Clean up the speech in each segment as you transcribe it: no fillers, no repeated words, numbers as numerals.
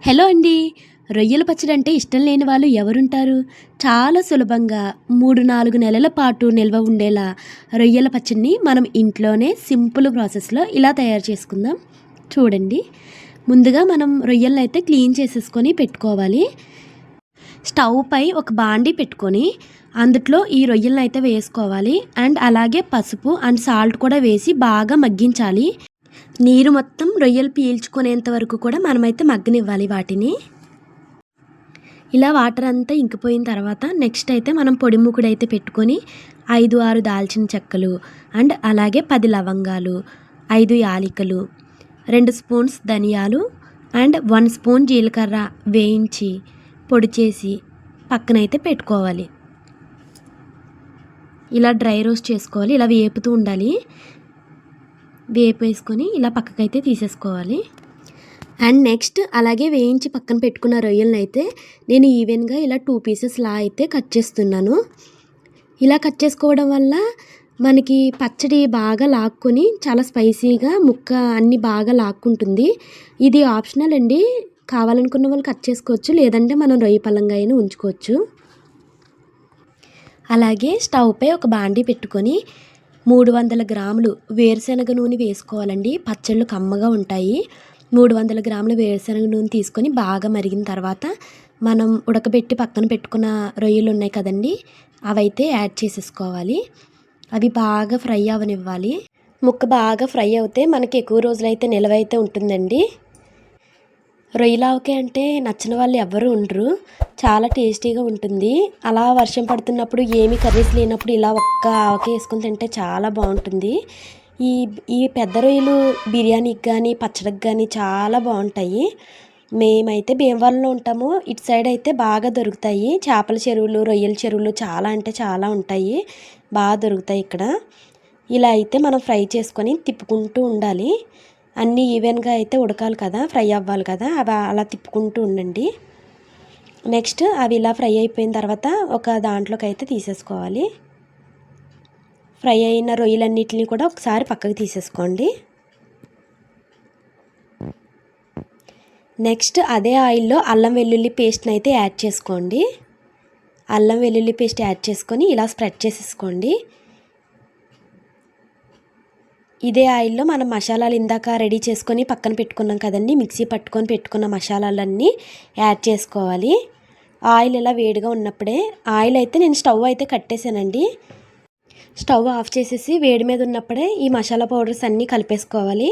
Hello అండి. రొయ్యల పచ్చడి అంటే ఇష్టం లేని వాళ్ళు ఎవరుంటారు? చాలా సులభంగా 3-4 నెలల పాటు నిల్వ ఉండేలా రొయ్యల పచ్చడిని మనం ఇంట్లోనే సింపుల్ ప్రాసెస్‌లో ఇలా తయారు చేసుకుందాం. చూడండి. ముందుగా మనం రొయ్యలనైతే క్లీన్ చేసేసుకొని పెట్టుకోవాలి. స్టవ్ పై ఒక బాండీ పెట్టుకొని అందుట్లో ఈ రొయ్యలనైతే వేసుకోవాలి. అండ్ అలాగే పసుపు అండ్ సాల్ట్ కూడా వేసి బాగా మగ్గించాలి. నీరు మొత్తం రొయ్యలు పీల్చుకునేంత వరకు కూడా మనమైతే మగ్గనివ్వాలి వాటిని. ఇలా వాటర్ అంతా ఇంకిపోయిన తర్వాత నెక్స్ట్ అయితే మనం పొడి మూకుడైతే పెట్టుకొని 5-6 దాల్చిన చెక్కలు అండ్ అలాగే 10 లవంగాలు, 5 యాలకులు, 2 స్పూన్స్ ధనియాలు అండ్ 1 స్పూన్ జీలకర్ర వేయించి పొడి చేసి పక్కనైతే పెట్టుకోవాలి. ఇలా డ్రై రోస్ట్ చేసుకోవాలి. ఇలా వేపుతూ ఉండాలి. వేపేసుకొని ఇలా పక్కకైతే తీసేసుకోవాలి. అండ్ నెక్స్ట్ అలాగే వేయించి పక్కన పెట్టుకున్న రొయ్యలను అయితే నేను ఈవెన్గా ఇలా 2 పీసెస్లా అయితే కట్ చేస్తున్నాను. ఇలా కట్ చేసుకోవడం వల్ల మనకి పచ్చడి బాగా లాక్కొని చాలా స్పైసీగా ముక్క అన్నీ బాగా లాక్కుంటుంది. ఇది ఆప్షనల్ అండి. కావాలనుకున్న వాళ్ళు కట్ చేసుకోవచ్చు, లేదంటే మనం రొయ్య పళ్ళంగా అయినా ఉంచుకోవచ్చు. అలాగే స్టవ్ పై ఒక బాండీ పెట్టుకొని 300 గ్రాములు వేరుశనగ నూనె వేసుకోవాలండి. పచ్చళ్ళు కమ్మగా ఉంటాయి. 300 గ్రాముల వేరుశనగ నూనె తీసుకొని బాగా మరిగిన తర్వాత మనం ఉడకబెట్టి పక్కన పెట్టుకున్న రొయ్యలు ఉన్నాయి కదండి, అవైతే యాడ్ చేసేసుకోవాలి. అవి బాగా ఫ్రై అవనివ్వాలి. ముక్క బాగా ఫ్రై అవుతే మనకి ఎక్కువ రోజులైతే నిల్వ అయితే ఉంటుందండి. రొయ్యల ఆవకాయ అంటే నచ్చని వాళ్ళు ఎవ్వరూ ఉండరు. చాలా టేస్టీగా ఉంటుంది. అలా వర్షం పడుతున్నప్పుడు ఏమీ కర్రీస్ లేనప్పుడు ఇలా ఒక్క ఆవకాయ వేసుకొని తింటే చాలా బాగుంటుంది. ఈ ఈ పెద్ద రొయ్యలు బిర్యానీకి కానీ పచ్చడికి కానీ చాలా బాగుంటాయి. మేమైతే భీమవరంలో ఉంటాము. ఇటు సైడ్ అయితే బాగా దొరుకుతాయి. చేపల చెరువులు, రొయ్యల చెరువులు చాలా అంటే చాలా ఉంటాయి. బాగా దొరుకుతాయి ఇక్కడ. ఇలా అయితే మనం ఫ్రై చేసుకొని తిప్పుకుంటూ ఉండాలి. అన్నీ ఈవెన్గా అయితే ఉడకాలి కదా, ఫ్రై అవ్వాలి కదా, అవి అలా తిప్పుకుంటూ ఉండండి. నెక్స్ట్ అవి ఇలా ఫ్రై అయిపోయిన తర్వాత ఒక దాంట్లోకి అయితే తీసేసుకోవాలి. ఫ్రై అయిన రొయ్యలన్నిటిని కూడా ఒకసారి పక్కకు తీసేసుకోండి. నెక్స్ట్ అదే ఆయిల్లో అల్లం వెల్లుల్లి పేస్ట్ని అయితే యాడ్ చేసుకోండి. అల్లం వెల్లుల్లి పేస్ట్ యాడ్ చేసుకొని ఇలా స్ప్రెడ్ చేసేసుకోండి. ఇదే ఆయిల్లో మనం మసాలాలు ఇందాక రెడీ చేసుకొని పక్కన పెట్టుకున్నాం కదండి, మిక్సీ పట్టుకొని పెట్టుకున్న మసాలాలన్నీ యాడ్ చేసుకోవాలి. ఆయిల్ ఇలా వేడిగా ఉన్నప్పుడే, ఆయిల్ అయితే నేను స్టవ్ అయితే కట్టేసానండి. స్టవ్ ఆఫ్ చేసేసి వేడి మీద ఉన్నప్పుడే ఈ మసాలా పౌడర్స్ అన్నీ కలిపేసుకోవాలి.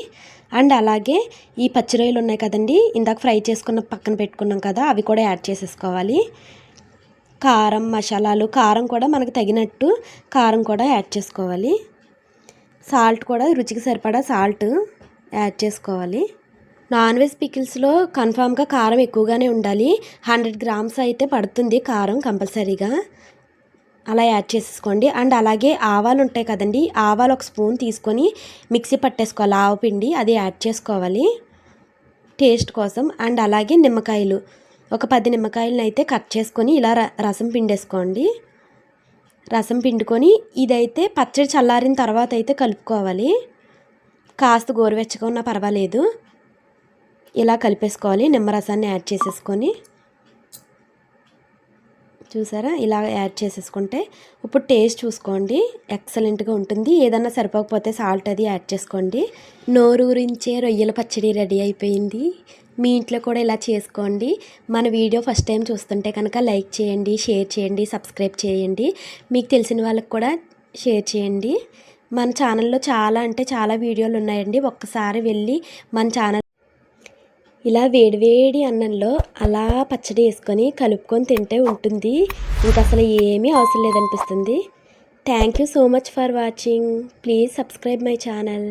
అండ్ అలాగే ఈ పచ్చి రొయ్యలు ఉన్నాయి కదండి, ఇందాక ఫ్రై చేసుకున్న పక్కన పెట్టుకున్నాం కదా, అవి కూడా యాడ్ చేసేసుకోవాలి. కారం, మసాలాలు, కారం కూడా మనకు తగినట్టు కారం కూడా యాడ్ చేసుకోవాలి. సాల్ట్ కూడా రుచికి సరిపడా సాల్ట్ యాడ్ చేసుకోవాలి. నాన్ వెజ్ పికిల్స్లో కన్ఫామ్గా కారం ఎక్కువగానే ఉండాలి. 100 గ్రామ్స్ అయితే పడుతుంది కారం కంపల్సరీగా. అలా యాడ్ చేసేసుకోండి. అండ్ అలాగే ఆవాలు ఉంటాయి కదండి, ఆవాలు 1 స్పూన్ తీసుకొని మిక్సీ పట్టేసుకోవాలి. ఆవపిండి అది యాడ్ చేసుకోవాలి టేస్ట్ కోసం. అండ్ అలాగే నిమ్మకాయలు ఒక 10 నిమ్మకాయలను అయితే కట్ చేసుకొని ఇలా రసం పిండేసుకోండి. రసం పిండుకొని ఇదైతే పచ్చడి చల్లారిన తర్వాత అయితే కలుపుకోవాలి. కాస్త గోరువెచ్చగా ఉన్నా పర్వాలేదు. ఇలా కలిపేసుకోవాలి. నిమ్మరసాన్ని యాడ్ చేసేసుకొని, చూసారా, ఇలా యాడ్ చేసేసుకుంటే ఇప్పుడు టేస్ట్ చూసుకోండి, ఎక్సలెంట్గా ఉంటుంది. ఏదన్నా సరిపోకపోతే సాల్ట్ అది యాడ్ చేసుకోండి. నోరూరించే రొయ్యల పచ్చడి రెడీ అయిపోయింది. మీ ఇంట్లో కూడా ఇలా చేసుకోండి. మన వీడియో ఫస్ట్ టైం చూస్తుంటే కనుక లైక్ చేయండి, షేర్ చేయండి, సబ్స్క్రైబ్ చేయండి. మీకు తెలిసిన వాళ్ళకి కూడా షేర్ చేయండి. మన ఛానల్లో చాలా అంటే చాలా వీడియోలు ఉన్నాయండి. ఒక్కసారి వెళ్ళి మన ఛానల్ ఇలా వేడివేడి అన్నంలో అలా పచ్చడి వేసుకొని కలుపుకొని తింటే ఉంటుంది. ఇంకా అసలు ఏమీ అవసరం లేదనిపిస్తుంది. Thank you so much for watching. Please subscribe my channel.